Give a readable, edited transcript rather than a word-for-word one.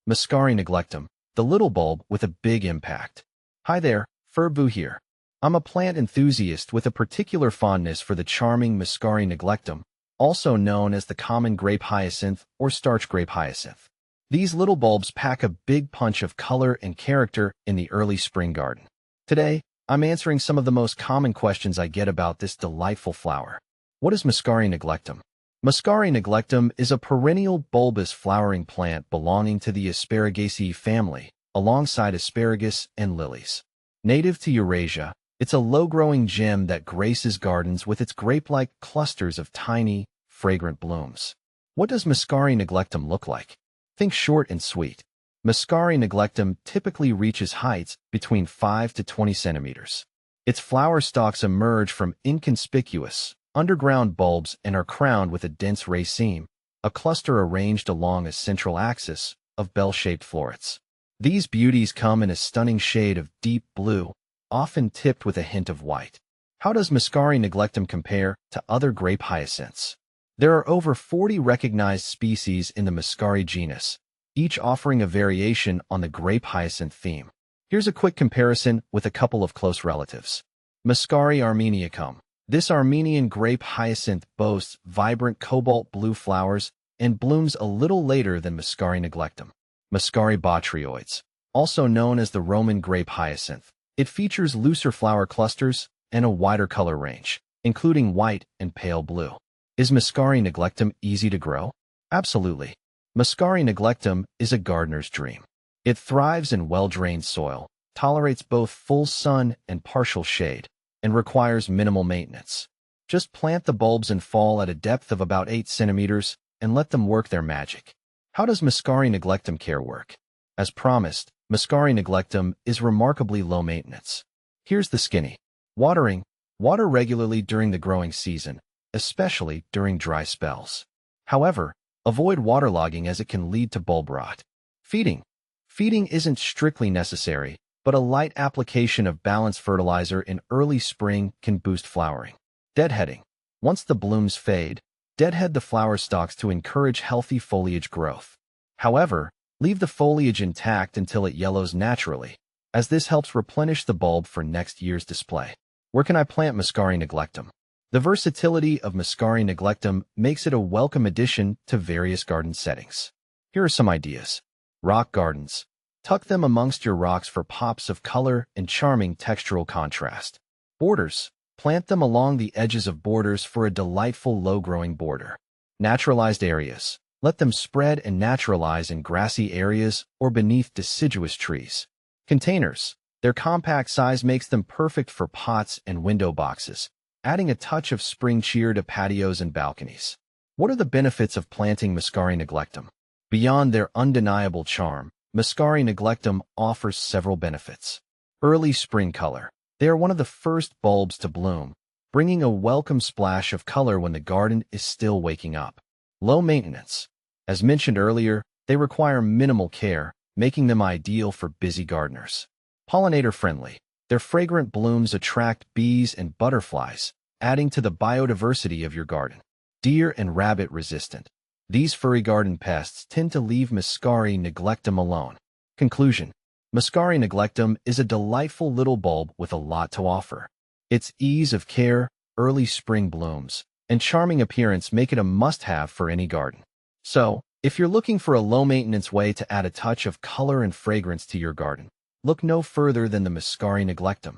Muscari neglectum, the little bulb with a big impact. Hi there, Furbu here. I'm a plant enthusiast with a particular fondness for the charming Muscari neglectum, also known as the common grape hyacinth or starch grape hyacinth. These little bulbs pack a big punch of color and character in the early spring garden. Today, I'm answering some of the most common questions I get about this delightful flower. What is Muscari neglectum? Muscari neglectum is a perennial bulbous flowering plant belonging to the Asparagiaceae family, alongside asparagus and lilies. Native to Eurasia, it's a low-growing gem that graces gardens with its grape-like clusters of tiny, fragrant blooms. What does Muscari neglectum look like? Think short and sweet. Muscari neglectum typically reaches heights between 5 to 20 centimeters. Its flower stalks emerge from inconspicuous, underground bulbs and are crowned with a dense raceme, a cluster arranged along a central axis of bell-shaped florets. These beauties come in a stunning shade of deep blue, often tipped with a hint of white. How does Muscari neglectum compare to other grape hyacinths? There are over 40 recognized species in the Muscari genus, each offering a variation on the grape hyacinth theme. Here's a quick comparison with a couple of close relatives. Muscari armeniacum. This Armenian grape hyacinth boasts vibrant cobalt blue flowers and blooms a little later than Muscari neglectum. Muscari botryoides, also known as the Roman grape hyacinth. It features looser flower clusters and a wider color range, including white and pale blue. Is Muscari neglectum easy to grow? Absolutely. Muscari neglectum is a gardener's dream. It thrives in well-drained soil, tolerates both full sun and partial shade, and requires minimal maintenance. Just plant the bulbs in fall at a depth of about 8 centimeters and let them work their magic. How does Muscari neglectum care work? As promised, Muscari neglectum is remarkably low maintenance. Here's the skinny. Watering. Water regularly during the growing season, especially during dry spells. However, avoid waterlogging as it can lead to bulb rot. Feeding. Feeding isn't strictly necessary, but a light application of balanced fertilizer in early spring can boost flowering. Deadheading. Once the blooms fade, deadhead the flower stalks to encourage healthy foliage growth. However, leave the foliage intact until it yellows naturally, as this helps replenish the bulb for next year's display. Where can I plant Muscari neglectum? The versatility of Muscari neglectum makes it a welcome addition to various garden settings. Here are some ideas. Rock gardens. Tuck them amongst your rocks for pops of color and charming textural contrast. Borders. Plant them along the edges of borders for a delightful low-growing border. Naturalized areas. Let them spread and naturalize in grassy areas or beneath deciduous trees. Containers. Their compact size makes them perfect for pots and window boxes, adding a touch of spring cheer to patios and balconies. What are the benefits of planting Muscari neglectum? Beyond their undeniable charm, Muscari neglectum offers several benefits. Early spring color. They are one of the first bulbs to bloom, bringing a welcome splash of color when the garden is still waking up. Low maintenance. As mentioned earlier, they require minimal care, making them ideal for busy gardeners. Pollinator friendly. Their fragrant blooms attract bees and butterflies, adding to the biodiversity of your garden. Deer and rabbit resistant. These furry garden pests tend to leave Muscari neglectum alone. Conclusion. Muscari neglectum is a delightful little bulb with a lot to offer. Its ease of care, early spring blooms, and charming appearance make it a must-have for any garden. So, if you're looking for a low-maintenance way to add a touch of color and fragrance to your garden, look no further than the Muscari neglectum.